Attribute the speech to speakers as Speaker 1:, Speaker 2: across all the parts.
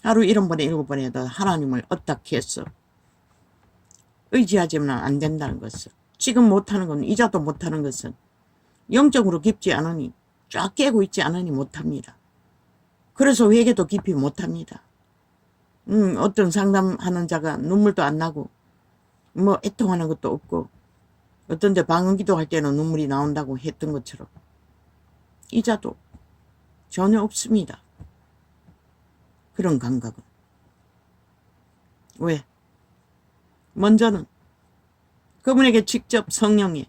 Speaker 1: 하루 7번에 7번에도 하나님을 어떻게 해서 의지하지는 안 된다는 것을, 지금 못하는 건, 이자도 못하는 것은 영적으로 깊지 않으니, 쫙 깨고 있지 않으니 못합니다. 그래서 회개도 깊이 못합니다. 어떤 상담하는 자가 눈물도 안 나고 뭐 애통하는 것도 없고, 어떤 데 방언기도 할 때는 눈물이 나온다고 했던 것처럼 이자도 전혀 없습니다. 그런 감각은. 왜? 먼저는 그분에게 직접 성령의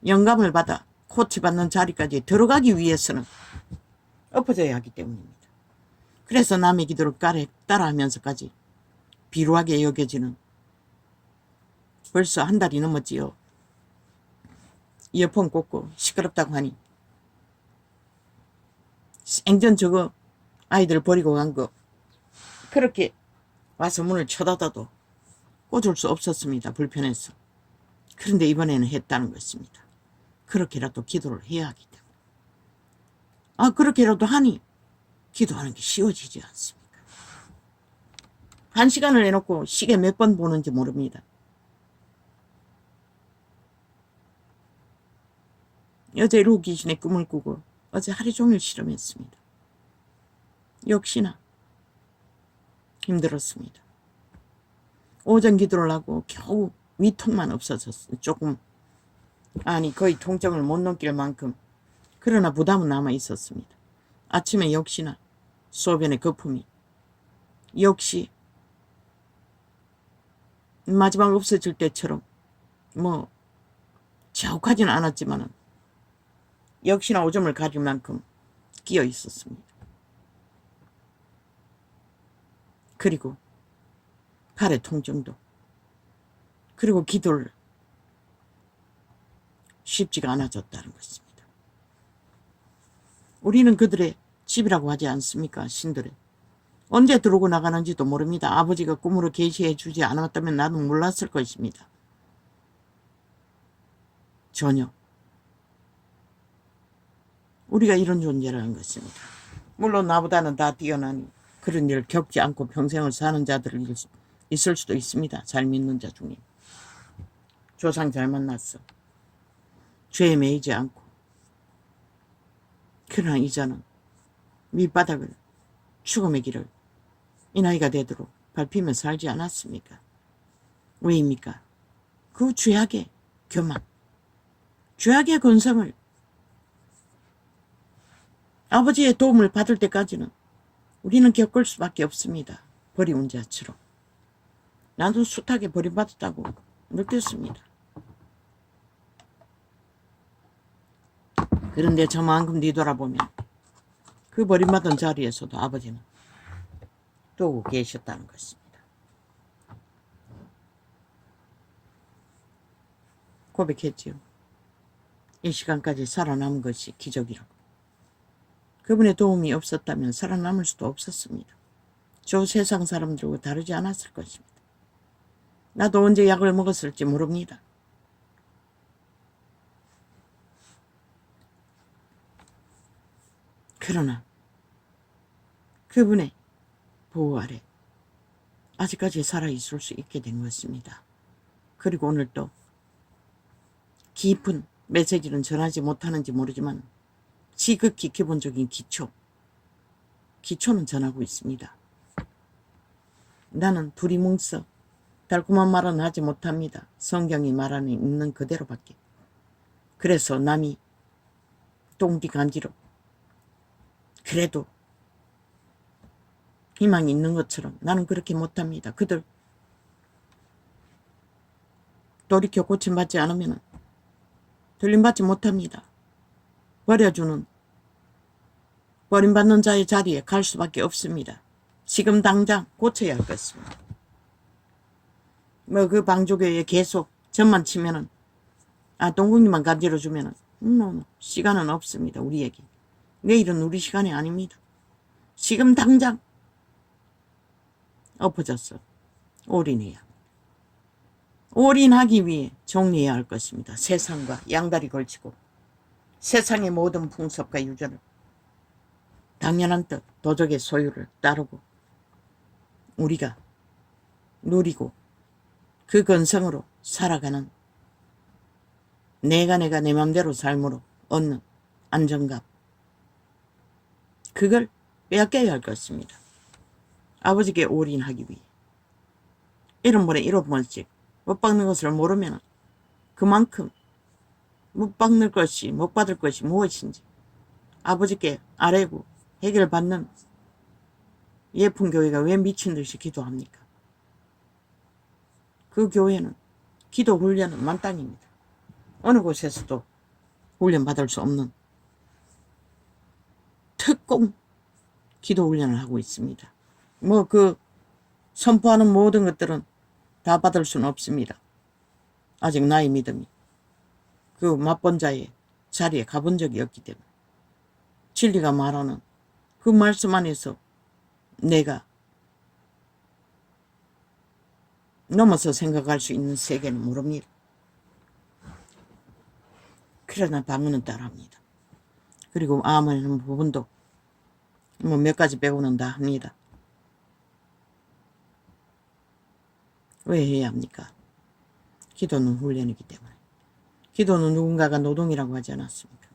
Speaker 1: 영감을 받아 코치받는 자리까지 들어가기 위해서는 엎어져야 하기 때문입니다. 그래서 남의 기도를 따라하면서까지 비루하게 여겨지는, 벌써 한 달이 넘었지요. 이어폰 꽂고 시끄럽다고 하니 생전 저거 아이들 버리고 간 거 그렇게 와서 문을 쳐닫아도 꽂을 수 없었습니다. 불편해서. 그런데 이번에는 했다는 것입니다. 그렇게라도 기도를 해야 하기 때문에. 그렇게라도 하니 기도하는 게 쉬워지지 않습니까? 1시간을 해놓고 시계 몇 번 보는지 모릅니다. 어제 로귀신의 꿈을 꾸고 어제 하루 종일 실험했습니다. 역시나 힘들었습니다. 오전 기도를 하고 겨우 위통만 없어졌어요. 조금, 거의 통증을 못 넘길 만큼. 그러나 부담은 남아 있었습니다. 아침에 역시나 소변의 거품이 역시 마지막 없어질 때처럼 뭐 자욱하지는 않았지만은 역시나 오줌을 가릴 만큼 끼어 있었습니다. 그리고 팔의 통증도, 그리고 기도를 쉽지가 않아졌다는 것입니다. 우리는 그들의 집이라고 하지 않습니까? 신들의. 언제 들어오고 나가는지도 모릅니다. 아버지가 꿈으로 계시해 주지 않았다면 나는 몰랐을 것입니다. 전혀. 우리가 이런 존재라는 것입니다. 물론 나보다는 다 뛰어나니 그런 일을 겪지 않고 평생을 사는 자들이 있을 수도 있습니다. 잘 믿는 자 중에. 조상 잘 만났어. 죄에 매이지 않고. 그러나 이자는 밑바닥을, 죽음의 길을 이 나이가 되도록 밟히며 살지 않았습니까? 왜입니까? 그 죄악의 교만, 죄악의 근성을 아버지의 도움을 받을 때까지는 우리는 겪을 수밖에 없습니다. 버리운 자처럼. 나도 숱하게 버림받았다고 느꼈습니다. 그런데 저만큼 뒤돌아보면 그 버림받은 자리에서도 아버지는 또 계셨다는 것입니다. 고백했지요. 이 시간까지 살아남은 것이 기적이라고. 그분의 도움이 없었다면 살아남을 수도 없었습니다. 저 세상 사람들과 다르지 않았을 것입니다. 나도 언제 약을 먹었을지 모릅니다. 그러나 그분의 보호 아래 아직까지 살아있을 수 있게 된 것입니다. 그리고 오늘 또 깊은 메시지는 전하지 못하는지 모르지만 지극히 기본적인 기초는 전하고 있습니다. 나는 두리뭉서 달콤한 말은 하지 못합니다. 성경이 말하는 있는 그대로밖에. 그래서 남이 똥기 간지러 그래도 희망이 있는 것처럼 나는 그렇게 못합니다. 그들 돌이켜 고침받지 않으면 들림받지 못합니다. 버림받는 자의 자리에 갈 수밖에 없습니다. 지금 당장 고쳐야 할 것입니다. 그 방조교에 계속 전만 치면은 동국님만 간지러주면은 시간은 없습니다. 우리에게. 내일은 우리 시간이 아닙니다. 지금 당장 엎어졌어. 올인해야. 올인하기 위해 정리해야 할 것입니다. 세상과 양다리 걸치고 세상의 모든 풍습과 유전을 당연한 뜻 도적의 소유를 따르고 우리가 누리고 그 근성으로 살아가는 내가 내 맘대로 삶으로 얻는 안정감, 그걸 빼앗겨야 할 것입니다. 아버지께 올인하기 위해 1원분에 1원씩 못 박는 것을 모르면 그만큼 못 박는 것이 못 받을 것이 무엇인지 아버지께 아뢰고 해결받는 예쁜 교회가 왜 미친 듯이 기도합니까? 그 교회는 기도 훈련은 만땅입니다. 어느 곳에서도 훈련 받을 수 없는 특공 기도 훈련을 하고 있습니다. 뭐 그 선포하는 모든 것들은 다 받을 수는 없습니다. 아직 나의 믿음이 그 맛본 자의 자리에 가본 적이 없기 때문에 진리가 말하는 그 말씀 안에서 내가 넘어서 생각할 수 있는 세계는 모릅니다. 그러나 방언은 따라합니다. 그리고 아멘하는 부분도 뭐 몇 가지 빼고는 다 합니다. 왜 해야 합니까? 기도는 훈련이기 때문에. 기도는 누군가가 노동이라고 하지 않았습니까?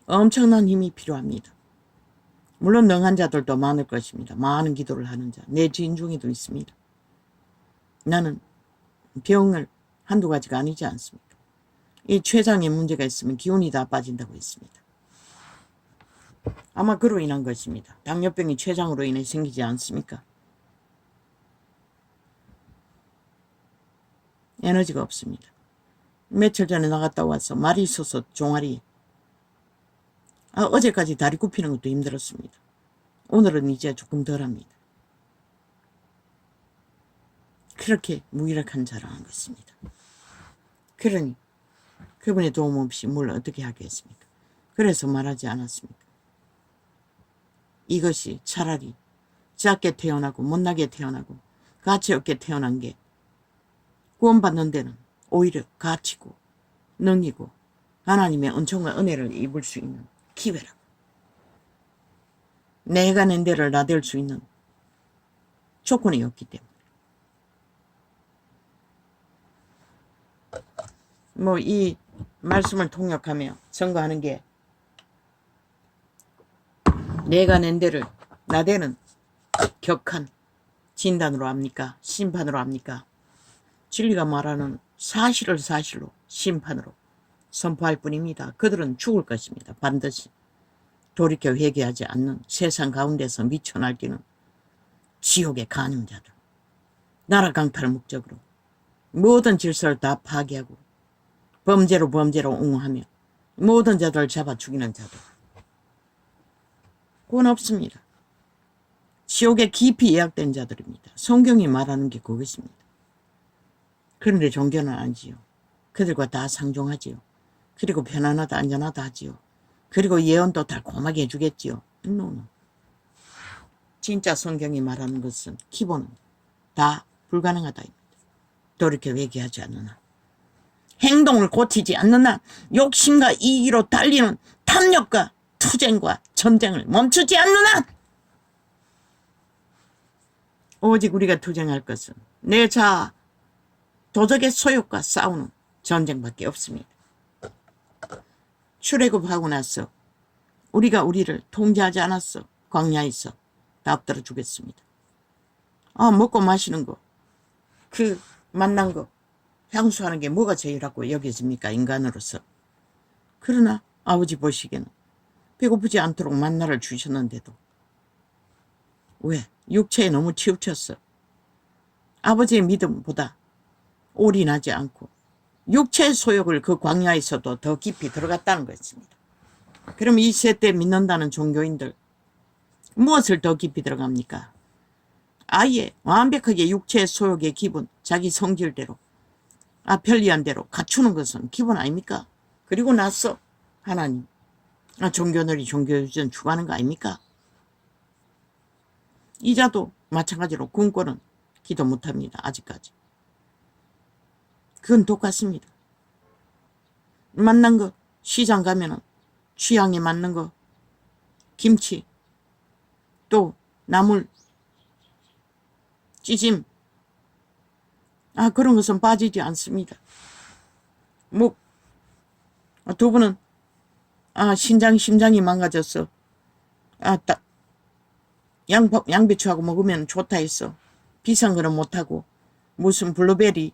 Speaker 1: 엄청난 힘이 필요합니다. 물론 능한 자들도 많을 것입니다. 많은 기도를 하는 자. 내 지인 중에도 있습니다. 나는 병을 한두 가지가 아니지 않습니까? 이 췌장에 문제가 있으면 기운이 다 빠진다고 했습니다. 아마 그로 인한 것입니다. 당뇨병이 췌장으로 인해 생기지 않습니까? 에너지가 없습니다. 며칠 전에 나갔다 와서 말이 있어서 종아리 어제까지 다리 굽히는 것도 힘들었습니다. 오늘은 이제 조금 덜합니다. 그렇게 무기력한 자랑한 것입니다. 그러니 그분의 도움 없이 뭘 어떻게 하겠습니까? 그래서 말하지 않았습니까? 이것이 차라리 작게 태어나고 못나게 태어나고 가치 없게 태어난 게 구원받는 데는 오히려 가치고 능이고 하나님의 은총과 은혜를 입을 수 있는 기회라고. 내가 낸 데를 나댈 수 있는 조건이 없기 때문에. 뭐 이 말씀을 통역하며 증거하는 게 내가 낸 데를 나대는 격한 진단으로 합니까? 심판으로 합니까? 진리가 말하는 사실을 사실로 심판으로 선포할 뿐입니다. 그들은 죽을 것입니다. 반드시. 돌이켜 회개하지 않는 세상 가운데서 미쳐 날뛰는 지옥의 간음자들. 나라 강탈 목적으로 모든 질서를 다 파괴하고 범죄로 옹호하며 모든 자들을 잡아 죽이는 자들. 그건 없습니다. 지옥에 깊이 예약된 자들입니다. 성경이 말하는 게 그것입니다. 그런데 종교는 아니지요. 그들과 다 상종하지요. 그리고 편안하다 안전하다 하지요. 그리고 예언도 달콤하게 해주겠지요. 노노. 진짜 성경이 말하는 것은 기본은 다 불가능하다입니다. 돌이켜 회개하지 않는 한, 행동을 고치지 않는 한, 욕심과 이기로 달리는 탐욕과 투쟁과 전쟁을 멈추지 않는 한, 오직 우리가 투쟁할 것은 내 자아, 도적의 소욕과 싸우는 전쟁밖에 없습니다. 출애굽하고 나서 우리가 우리를 통제하지 않았어. 광야에서 다 엎드려 주겠습니다. 먹고 마시는 거, 그 만난 거 향수하는 게 뭐가 제일하고 여겨집니까? 인간으로서. 그러나 아버지 보시기에는 배고프지 않도록 만나를 주셨는데도 왜? 육체에 너무 치우쳤어. 아버지의 믿음보다 올인하지 않고 육체의 소욕을 그 광야에서도 더 깊이 들어갔다는 것입니다. 그럼 이 세대 믿는다는 종교인들 무엇을 더 깊이 들어갑니까? 아예 완벽하게 육체의 소욕의 기분, 자기 성질대로 편리한 대로 갖추는 것은 기본 아닙니까? 그리고 나서 하나님, 종교들이 종교유전 추구하는 거 아닙니까? 이자도 마찬가지로 군권은 기도 못합니다. 아직까지. 그건 똑같습니다. 만난 거 시장 가면은 취향에 맞는 거, 김치, 또 나물, 찌짐, 그런 것은 빠지지 않습니다. 묵, 두부는 심장이 망가졌어. 양배추하고 먹으면 좋다 했어. 비싼 거는 못하고, 무슨 블루베리,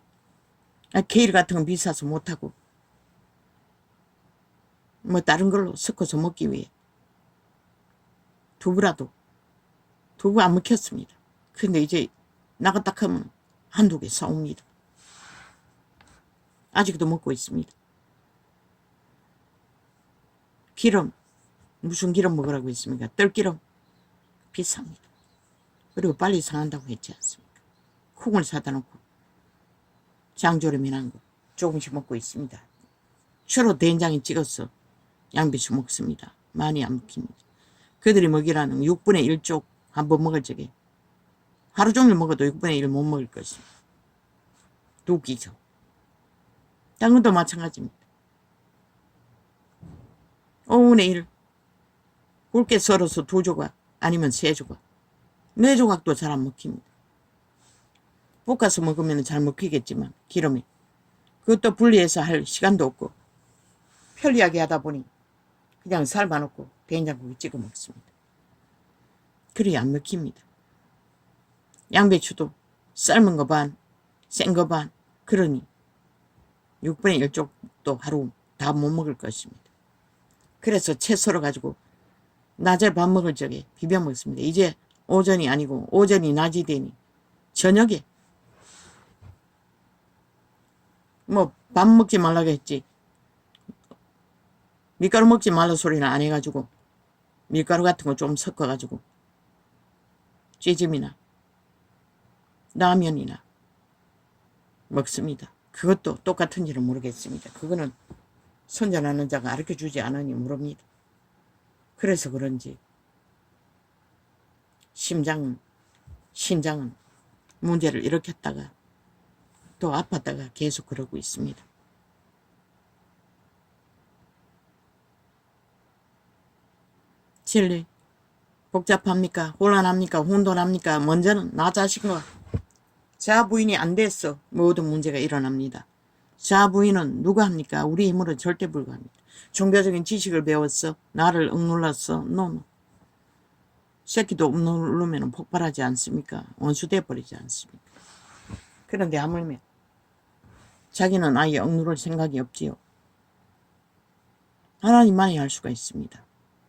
Speaker 1: 케일 같은 건 비싸서 못하고, 뭐 다른 걸로 섞어서 먹기 위해 두부 안 먹혔습니다. 근데 이제 나갔다 하면 한두 개 사옵니다. 아직도 먹고 있습니다. 기름, 무슨 기름 먹으라고 했습니까? 들기름 비쌉니다. 그리고 빨리 상한다고 했지 않습니까? 콩을 사다 놓고 장조림이 난 거 조금씩 먹고 있습니다. 주로 된장에 찍어서 양배추 먹습니다. 많이 안 먹힙니다. 그들이 먹이라는 6분의 1쪽 한번 먹을 적에 하루 종일 먹어도 6분의 1 못 먹을 것입니다. 두 끼죠. 딴 것도 마찬가지입니다. 5분의 1 굵게 썰어서 2조각 아니면 3조각 4조각도 잘 안 먹힙니다. 볶아서 먹으면 잘 먹히겠지만 기름에 그것도 분리해서 할 시간도 없고 편리하게 하다 보니 그냥 삶아놓고 된장국에 찍어 먹습니다. 그리 안 먹힙니다. 양배추도 삶은 거 반, 센 거 반, 그러니 6분의 1쪽도 하루 다 못 먹을 것입니다. 그래서 채 썰어가지고 낮에 밥 먹을 적에 비벼 먹습니다. 이제 오전이 아니고 오전이 낮이 되니 저녁에 뭐 밥 먹지 말라고 했지 밀가루 먹지 말라 소리는 안 해가지고 밀가루 같은 거 좀 섞어가지고 찌짐이나 라면이나 먹습니다. 그것도 똑같은지는 모르겠습니다. 그거는 손자라는 자가 가르쳐주지 않으니 모릅니다. 그래서 그런지 신장은 문제를 일으켰다가 또 아팠다가 계속 그러고 있습니다. 진리 복잡합니까? 혼란합니까? 혼돈합니까? 먼저는 나 자신과 자아 부인이 안 됐어. 모든 문제가 일어납니다. 자아 부인은 누가 합니까? 우리 힘으로 절대 불가합니다. 종교적인 지식을 배웠어. 나를 억눌렀어. 노노. 새끼도 억누르면 폭발하지 않습니까? 원수돼 버리지 않습니까? 그런데 하물며 자기는 아예 억누를 생각이 없지요. 하나님만이 할 수가 있습니다.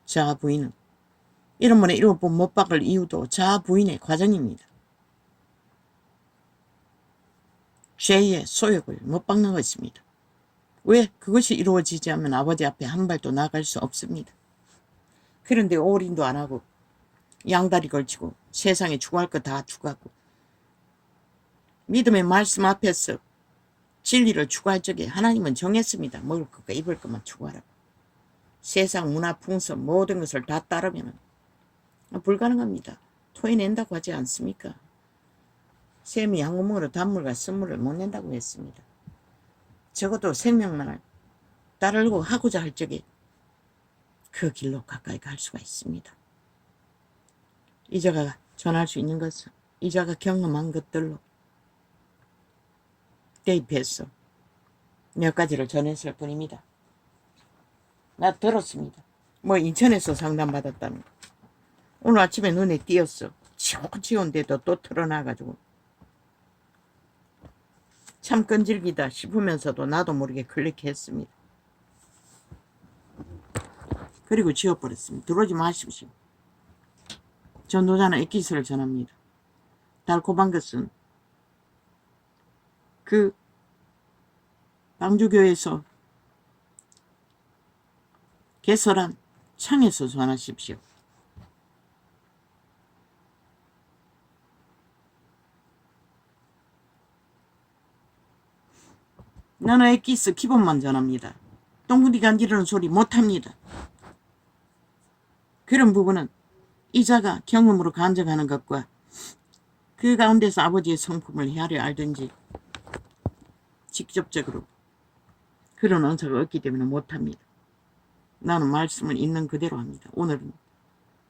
Speaker 1: 자아 부인은 이런 번에 7번 못 박을 이유도 자아 부인의 과정입니다. 죄의 소욕을 못 박는 것입니다. 왜? 그것이 이루어지지 않으면 아버지 앞에 한 발도 나갈 수 없습니다. 그런데 올인도 안 하고 양다리 걸치고 세상에 추구할 거 다 추구하고 믿음의 말씀 앞에서 진리를 추구할 적에 하나님은 정했습니다. 먹을 것과 입을 것만 추구하라고. 세상 문화 풍습 모든 것을 다 따르면 불가능합니다. 토해낸다고 하지 않습니까? 샘이 양구멍으로 단물과 쓴물을 못 낸다고 했습니다. 적어도 생명만을 따르려고 하고자 할 적에 그 길로 가까이 갈 수가 있습니다. 이자가 전할 수 있는 것은 이자가 경험한 것들로 대입해서 몇 가지를 전했을 뿐입니다. 나 들었습니다. 뭐 인천에서 상담받았다는 거. 오늘 아침에 눈에 띄었어. 치온데도 또 틀어놔가지고 참 끈질기다 싶으면서도 나도 모르게 클릭했습니다. 그리고 지워버렸습니다. 들어오지 마십시오. 전도자는 엑기스를 전합니다. 달콤한 것은 그 방주교에서 개설한 창에서 전하십시오. 나는 엑기스 기본만 전합니다. 똥구리 간지르는 소리 못합니다. 그런 부분은 이자가 경험으로 간증하는 것과 그 가운데서 아버지의 성품을 헤아려 알든지 직접적으로 그런 언사가 없기 때문에 못합니다. 나는 말씀을 있는 그대로 합니다. 오늘은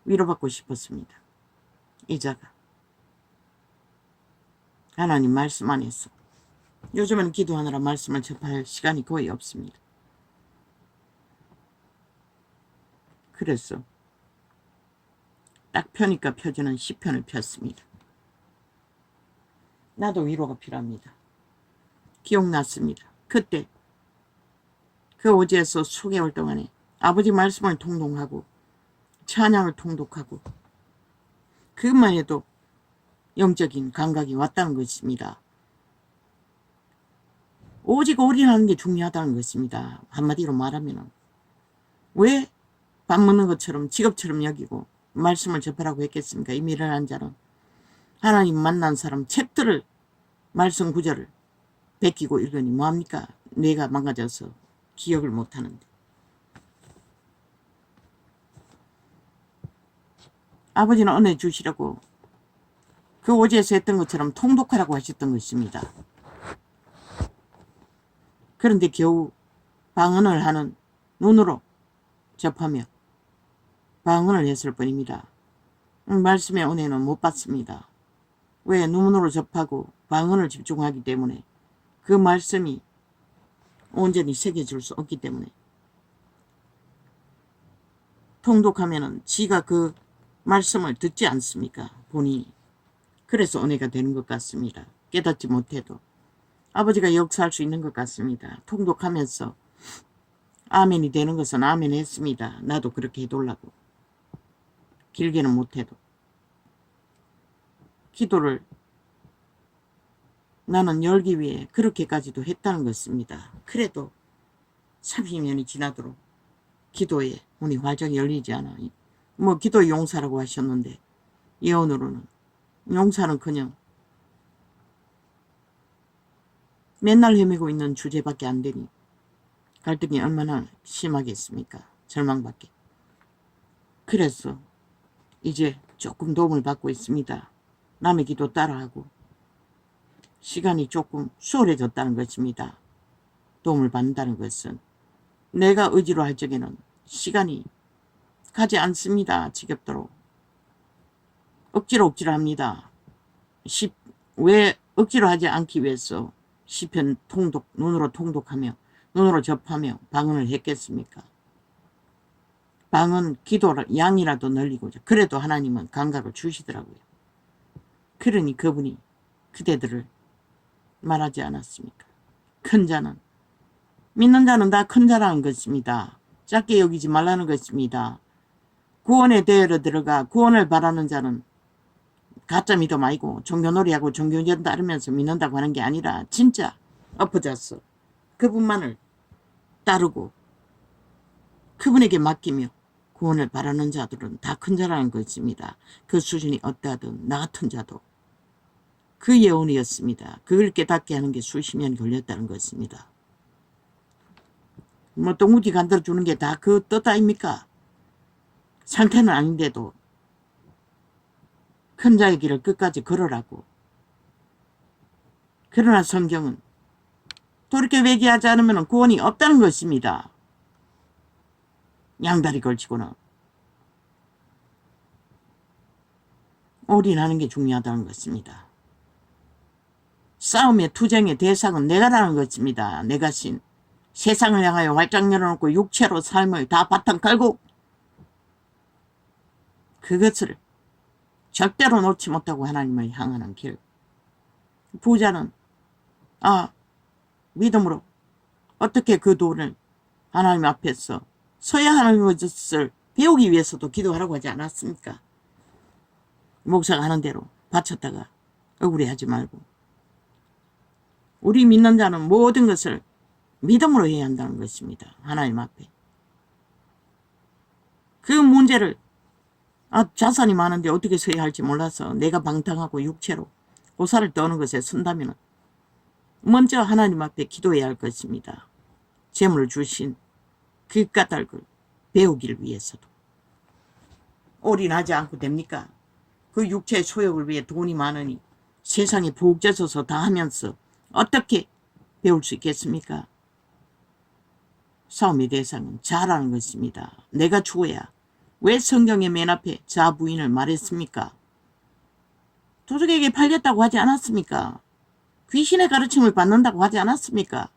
Speaker 1: 위로받고 싶었습니다. 이자가 하나님 말씀 안에서 요즘에는 기도하느라 말씀을 접할 시간이 거의 없습니다. 그래서 딱 펴니까 펴지는 시편을 폈습니다. 나도 위로가 필요합니다. 기억났습니다. 그때 그 오지에서 수개월 동안에 아버지 말씀을 통독하고 찬양을 통독하고 그것만 해도 영적인 감각이 왔다는 것입니다. 오직 올인하는 게 중요하다는 것입니다. 한마디로 말하면 왜 밥 먹는 것처럼 직업처럼 여기고 말씀을 접하라고 했겠습니까? 이미 일어난 자는 하나님 만난 사람 책들을 말씀 구절을 베끼고 읽으니 뭐합니까? 뇌가 망가져서 기억을 못하는데. 아버지는 은혜 주시려고 그 오지에서 했던 것처럼 통독하라고 하셨던 것입니다. 그런데 겨우 방언을 하는 눈으로 접하며 방언을 했을 뿐입니다. 말씀의 은혜는 못 받습니다. 왜? 눈으로 접하고 방언을 집중하기 때문에 그 말씀이 온전히 새겨질 수 없기 때문에 통독하면은 지가 그 말씀을 듣지 않습니까? 본인이. 그래서 은혜가 되는 것 같습니다. 깨닫지 못해도 아버지가 역사할 수 있는 것 같습니다. 통독하면서 아멘이 되는 것은 아멘 했습니다. 나도 그렇게 해달라고. 길게는 못해도. 기도를 나는 열기 위해 그렇게까지도 했다는 것입니다. 그래도 30년이 지나도록 기도에 문이 활짝 열리지 않아. 뭐 기도 용사라고 하셨는데 예언으로는 용사는커녕 맨날 헤매고 있는 주제밖에 안 되니 갈등이 얼마나 심하겠습니까? 절망밖에. 그래서 이제 조금 도움을 받고 있습니다. 남의 기도 따라하고 시간이 조금 수월해졌다는 것입니다. 도움을 받는다는 것은 내가 의지로 할 적에는 시간이 가지 않습니다. 지겹도록. 억지로 합니다. 왜 억지로 하지 않기 위해서 시편 통독, 눈으로 통독하며 눈으로 접하며 방언을 했겠습니까? 방언 기도를 양이라도 늘리고자. 그래도 하나님은 감각을 주시더라고요. 그러니 그분이 그대들을 말하지 않았습니까? 큰 자는 믿는 자는 다 큰 자라는 것입니다. 작게 여기지 말라는 것입니다. 구원의 대열에 들어가 구원을 바라는 자는 가짜 믿음 아니고 종교놀이하고 종교전 따르면서 믿는다고 하는 게 아니라 진짜 엎어져서 그분만을 따르고 그분에게 맡기며 구원을 바라는 자들은 다 큰 자라는 것입니다. 그 수준이 어떠하든 나 같은 자도 그 예언이었습니다. 그걸 깨닫게 하는 게 수십 년이 걸렸다는 것입니다. 뭐 똥무지 간들어주는 게 다 그 뜻 아닙니까? 상태는 아닌데도 큰 자의 길을 끝까지 걸으라고. 그러나 성경은 돌이켜 회개하지 않으면 구원이 없다는 것입니다. 양다리 걸치고는 올인하는 게 중요하다는 것입니다. 싸움의 투쟁의 대상은 내가라는 것입니다. 내 자신. 세상을 향하여 활짝 열어놓고 육체로 삶을 다 바탕 깔고 그것을 절대로 놓지 못하고 하나님을 향하는 길. 부자는 믿음으로 어떻게 그 돈을 하나님 앞에서 서야 하는 것을 배우기 위해서도 기도하라고 하지 않았습니까? 목사가 하는 대로 바쳤다가 억울해하지 말고 우리 믿는 자는 모든 것을 믿음으로 해야 한다는 것입니다. 하나님 앞에. 그 문제를 자산이 많은데 어떻게 서야 할지 몰라서 내가 방탕하고 육체로 고사를 떠는 것에 쓴다면 먼저 하나님 앞에 기도해야 할 것입니다. 재물을 주신 그 까닭을 배우기를 위해서도. 올인하지 않고 됩니까? 그 육체의 소욕을 위해 돈이 많으니 세상에 부엌져서 다 하면서 어떻게 배울 수 있겠습니까? 싸움의 대상은 자라는 것입니다. 내가 주어야 왜 성경의 맨 앞에 자 부인을 말했습니까? 도적에게 팔렸다고 하지 않았습니까? 귀신의 가르침을 받는다고 하지 않았습니까?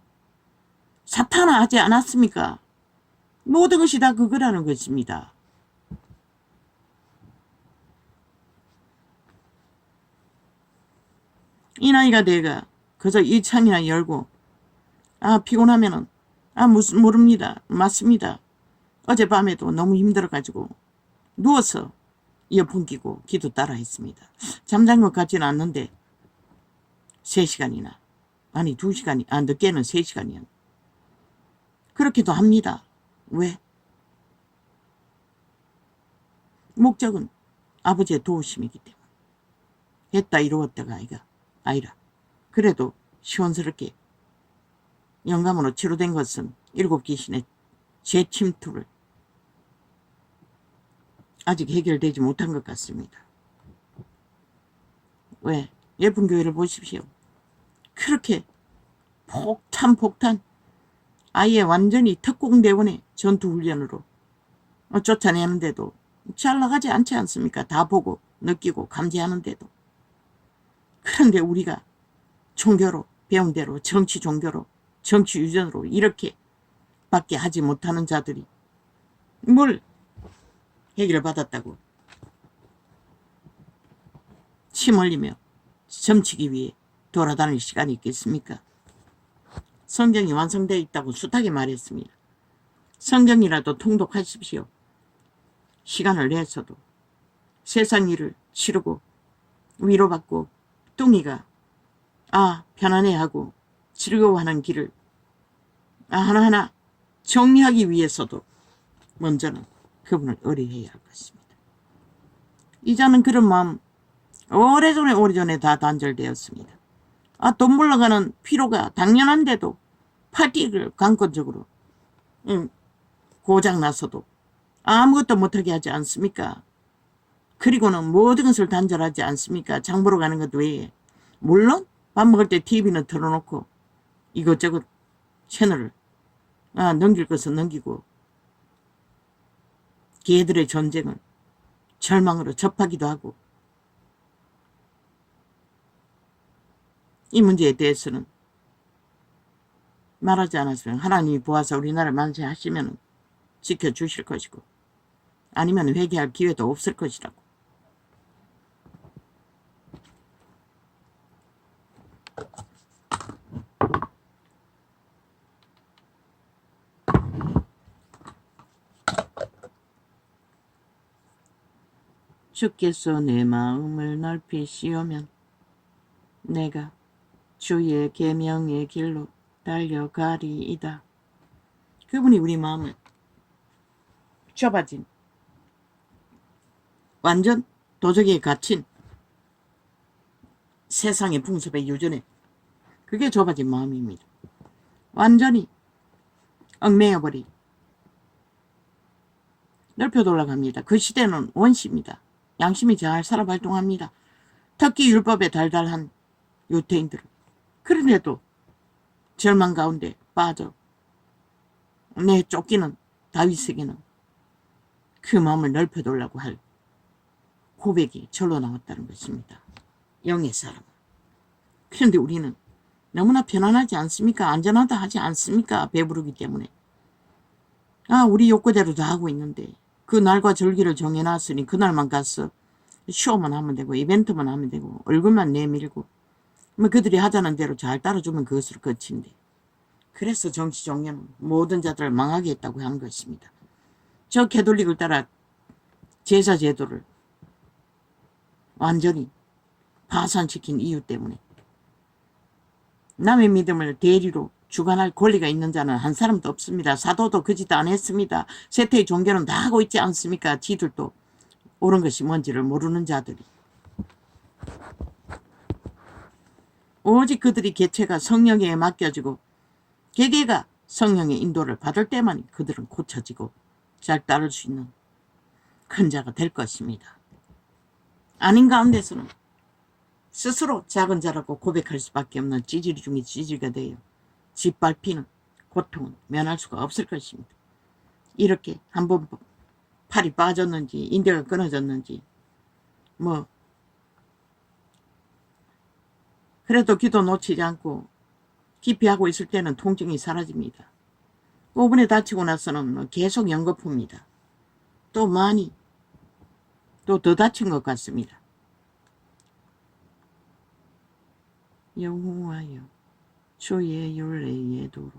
Speaker 1: 사탄아 하지 않았습니까? 모든 것이 다 그거라는 것입니다. 이 나이가 내가 그저 이 창이나 열고 피곤하면은 무슨 모릅니다. 맞습니다. 어젯밤에도 너무 힘들어가지고 누워서 이어폰 끼고 기도 따라 했습니다. 잠잔 것 같지는 않는데 3시간이나 아니 2시간이 늦게는 3시간이야. 그렇게도 합니다. 왜? 목적은 아버지의 도우심이기 때문에. 했다 이루었다가 아니라 그래도 시원스럽게 영감으로 치료된 것은 7 귀신의 재침투를 아직 해결되지 못한 것 같습니다. 왜? 예쁜 교회를 보십시오. 그렇게 폭탄 아예 완전히 특공대원의 전투훈련으로 쫓아내는데도 잘 나가지 않지 않습니까? 다 보고 느끼고 감지하는데도. 그런데 우리가 종교로 배운 대로 정치 종교로 정치 유전으로 이렇게 밖에 하지 못하는 자들이 뭘 해결받았다고 침 흘리며 점치기 위해 돌아다닐 시간이 있겠습니까? 성경이 완성되어 있다고 숱하게 말했습니다. 성경이라도 통독하십시오. 시간을 내서도 세상 일을 치르고 위로받고 뚱이가 편안해하고 즐거워하는 길을 하나하나 정리하기 위해서도 먼저는 그분을 의뢰해야 할 것입니다. 이자는 그런 마음 오래전에 다 단절되었습니다. 돈 물러가는 피로가 당연한데도 파티를 강권적으로 고장나서도 아무것도 못하게 하지 않습니까? 그리고는 모든 것을 단절하지 않습니까? 장 보러 가는 것 외에. 물론 밥 먹을 때 TV는 틀어놓고 이것저것 채널을 넘길 것은 넘기고 개들의 전쟁을 절망으로 접하기도 하고 이 문제에 대해서는 말하지 않았으면 하나님이 보아서 우리나라를 만세하시면 지켜주실 것이고 아니면 회개할 기회도 없을 것이라고. 주께서 내 마음을 넓히시오면 내가 주의 계명의 길로 달려가리이다. 그분이 우리 마음을 좁아진 완전 도적에 갇힌 세상의 풍습에 유전해 그게 좁아진 마음입니다. 완전히 얽매여버리 넓혀 돌아갑니다. 그 시대는 원시입니다. 양심이 잘 살아 발동합니다. 특히 율법에 달달한 유태인들은. 그런데도 절망 가운데 빠져 쫓기는 다윗에게는 그 마음을 넓혀달라고 할 고백이 절로 나왔다는 것입니다. 영의 사람. 그런데 우리는 너무나 편안하지 않습니까? 안전하다 하지 않습니까? 배부르기 때문에. 우리 욕구대로 다 하고 있는데 그 날과 절기를 정해놨으니 그날만 가서 쇼만 하면 되고 이벤트만 하면 되고 얼굴만 내밀고 그들이 하자는 대로 잘 따라주면 그것으로 끝인데 그래서 정치 종교는 모든 자들을 망하게 했다고 한 것입니다. 저 캐톨릭을 따라 제사 제도를 완전히 파산시킨 이유 때문에 남의 믿음을 대리로 주관할 권리가 있는 자는 한 사람도 없습니다. 사도도 그 짓 안 했습니다. 세태의 종교는 다 하고 있지 않습니까? 지들도 옳은 것이 뭔지를 모르는 자들이. 오직 그들이 개체가 성령에 맡겨지고 개개가 성령의 인도를 받을 때만 그들은 고쳐지고 잘 따를 수 있는 큰 자가 될 것입니다. 아닌 가운데서는 스스로 작은 자라고 고백할 수밖에 없는 찌질이 중에 찌질가 돼요. 짓밟히는 고통은 면할 수가 없을 것입니다. 이렇게 한번 팔이 빠졌는지 인대가 끊어졌는지 뭐 그래도 기도 놓치지 않고 깊이 하고 있을 때는 통증이 사라집니다. 5분에 다치고 나서는 계속 연거푸입니다. 또 많이 또 더 다친 것 같습니다. 여호와여 주의 율례의 도로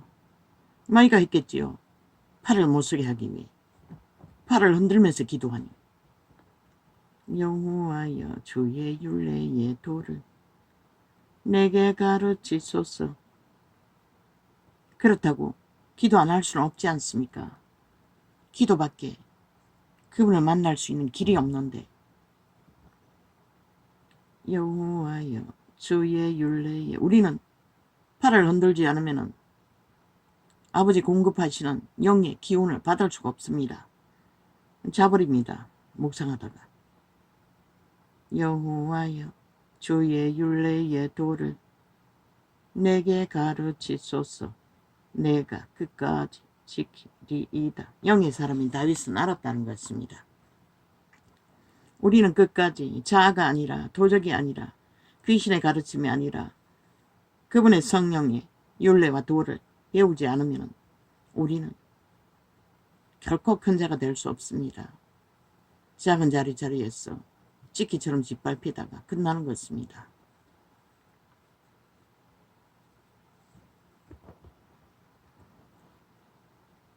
Speaker 1: 마이가 했겠지요. 팔을 못쓰게 하기 위해 팔을 흔들면서 기도하니 여호와여 주의 율례의 도를 내게 가르치소서. 그렇다고 기도 안 할 수는 없지 않습니까? 기도밖에 그분을 만날 수 있는 길이 없는데 여호와여 주의 율례에 우리는 팔을 흔들지 않으면 아버지 공급하시는 영의 기운을 받을 수가 없습니다. 자버립니다. 묵상하다가 여호와여 주의 율례의 도를 내게 가르치소서. 내가 끝까지 지키리이다. 영의 사람인 다윗은 알았다는 것입니다. 우리는 끝까지 자아가 아니라 도적이 아니라 귀신의 가르침이 아니라 그분의 성령의 율례와 도를 배우지 않으면 우리는 결코 큰 자가 될 수 없습니다. 작은 자리에서 찌끼처럼 짓밟히다가 끝나는 것입니다.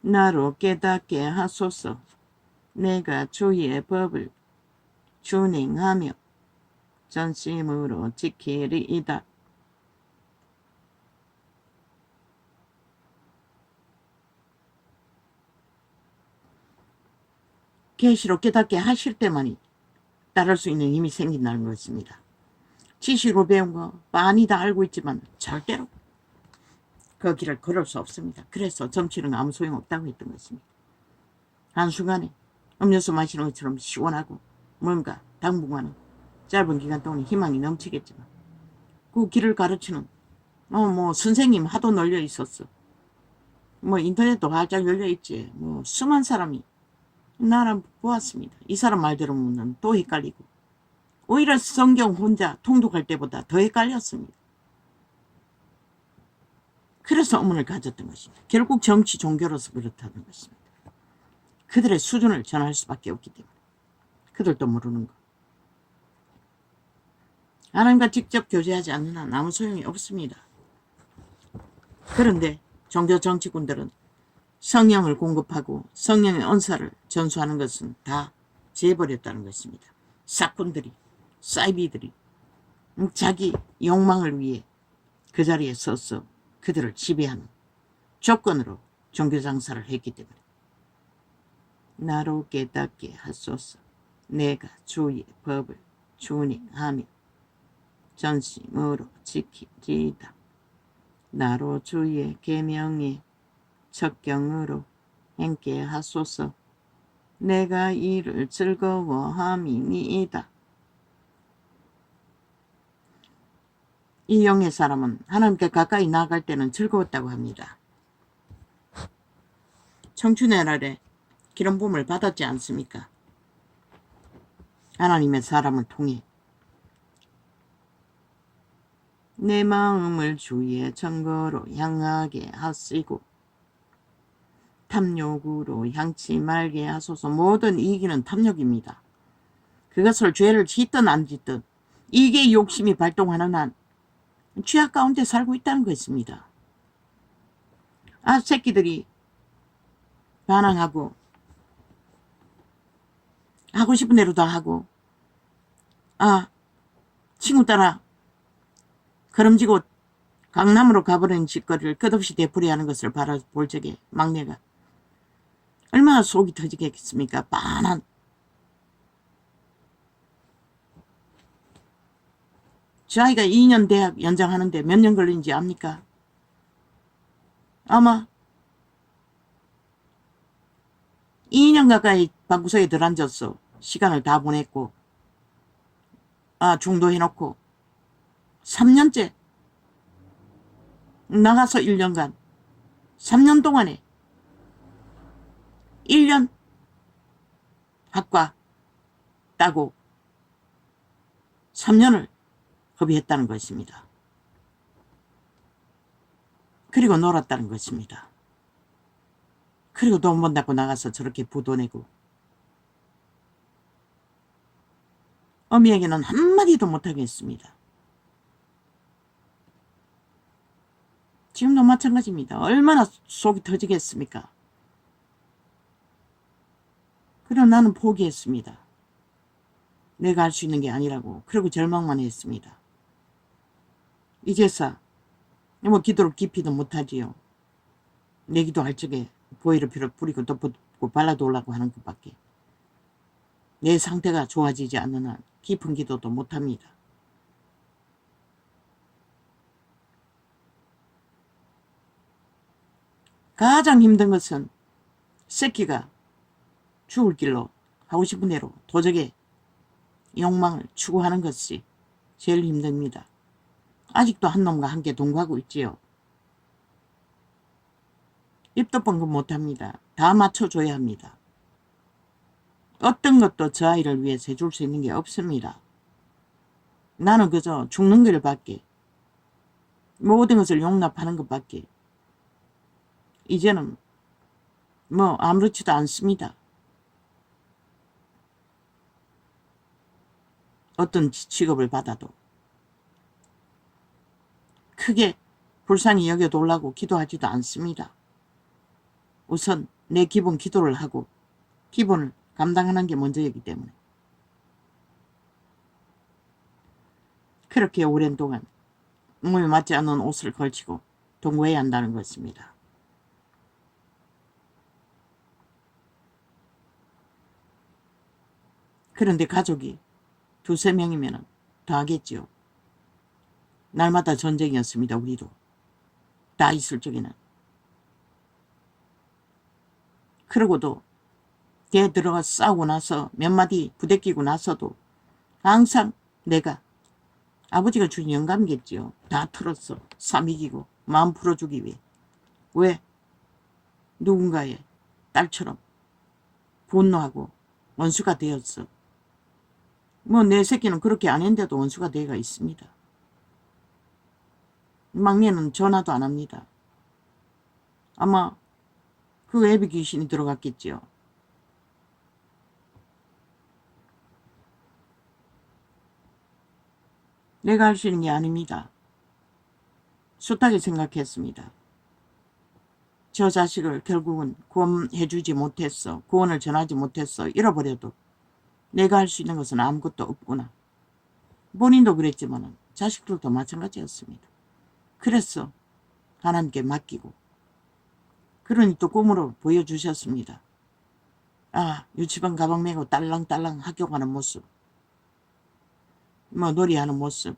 Speaker 1: 나로 깨닫게 하소서. 내가 주의 법을 준행하며 전심으로 지키리이다. 계시로 깨닫게 하실 때만이 따를 수 있는 힘이 생긴다는 것입니다. 지식으로 배운 거 많이 다 알고 있지만 절대로 그 길을 걸을 수 없습니다. 그래서 점치는 아무 소용없다고 했던 것입니다. 한순간에 음료수 마시는 것처럼 시원하고 뭔가 당분간은 짧은 기간 동안 희망이 넘치겠지만 그 길을 가르치는 뭐 선생님 하도 널려 있었어. 뭐 인터넷도 활짝 열려 있지. 뭐 수많은 사람이 나는 보았습니다. 이 사람 말 들으면 또 헷갈리고 오히려 성경 혼자 통독할 때보다 더 헷갈렸습니다. 그래서 의문을 가졌던 것입니다. 결국 정치 종교로서 그렇다는 것입니다. 그들의 수준을 전할 수밖에 없기 때문에 그들도 모르는 것. 하나님과 직접 교제하지 않는 한 아무 소용이 없습니다. 그런데 종교 정치꾼들은 성령을 공급하고 성령의 은사를 전수하는 것은 다 재버렸다는 것입니다. 사꾼들이 사이비들이 자기 욕망을 위해 그 자리에 서서 그들을 지배하는 조건으로 종교장사를 했기 때문에 나로 깨닫게 하소서. 내가 주의 법을 준행하며 전심으로 지키리이다. 나로 주의 계명에 적경으로 행케 하소서. 내가 이를 즐거워함이니이다. 이 영의 사람은 하나님께 가까이 나아갈 때는 즐거웠다고 합니다. 청춘의 날에 기름 부음을 받았지 않습니까? 하나님의 사람을 통해 내 마음을 주의 증거로 향하게 하시고 탐욕으로 향치 말게 하소서. 모든 이기는 탐욕입니다. 그것을 죄를 짓든 안 짓든 이게 욕심이 발동하는 한 죄악 가운데 살고 있다는 것입니다. 새끼들이 반항하고 하고 싶은 대로 다 하고 친구 따라 걸음지고 강남으로 가버린 짓거리를 끝없이 되풀이하는 것을 바라볼 적에 막내가 얼마나 속이 터지겠습니까? 빤한 저 아이가 2년 대학 연장하는데 몇 년 걸리는지 압니까? 아마 2년 가까이 방구석에 들어앉았어. 시간을 다 보냈고 중도해놓고 3년째 나가서 1년간 3년 동안에 1년 학과 따고 3년을 허비했다는 것입니다. 그리고 놀았다는 것입니다. 그리고 돈 번다고 나가서 저렇게 부도 내고 어미에게는 한마디도 못하게 했습니다. 지금도 마찬가지입니다. 얼마나 속이 터지겠습니까? 그러나 나는 포기했습니다. 내가 할 수 있는 게 아니라고. 그리고 절망만 했습니다. 이제서 뭐 기도를 깊이도 못하지요. 내 기도할 적에 보이를 뿌리고 덮고 발라놓으려고 하는 것밖에. 내 상태가 좋아지지 않는 한 깊은 기도도 못합니다. 가장 힘든 것은 새끼가 죽을 길로 하고 싶은 대로 도적의 욕망을 추구하는 것이 제일 힘듭니다. 아직도 한 놈과 함께 동거하고 있지요. 입도 뻥긋 못합니다. 다 맞춰줘야 합니다. 어떤 것도 저 아이를 위해서 해줄 수 있는 게 없습니다. 나는 그저 죽는 것밖에, 모든 것을 용납하는 것밖에 이제는 뭐 아무렇지도 않습니다. 어떤 직업을 받아도 크게 불쌍히 여겨달라고 기도하지도 않습니다. 우선 내 기본 기도를 하고 기본을 감당하는 게 먼저이기 때문에 그렇게 오랜 동안 몸에 맞지 않는 옷을 걸치고 동거해야 한다는 것입니다. 그런데 가족이 2~3명이면 더 하겠지요. 날마다 전쟁이었습니다. 우리도 다 있을 적에는. 그러고도 걔 들어가 싸우고 나서 몇 마디 부대끼고 나서도 항상 내가 아버지가 준 영감이겠지요. 다 털었어. 삼이기고 마음 풀어주기 위해. 왜? 누군가의 딸처럼 분노하고 원수가 되었어. 뭐 내 새끼는 그렇게 안 했는데도 원수가 되어가 있습니다. 막내는 전화도 안 합니다. 아마 그 애비 귀신이 들어갔겠지요. 내가 할 수 있는 게 아닙니다. 숱하게 생각했습니다. 저 자식을 결국은 구원해주지 못했어. 구원을 전하지 못했어. 잃어버려도 내가 할 수 있는 것은 아무것도 없구나. 본인도 그랬지만 자식들도 마찬가지였습니다. 그래서 하나님께 맡기고 그러니 또 꿈으로 보여주셨습니다. 아, 유치원 가방 메고 딸랑딸랑 학교 가는 모습, 뭐 놀이하는 모습,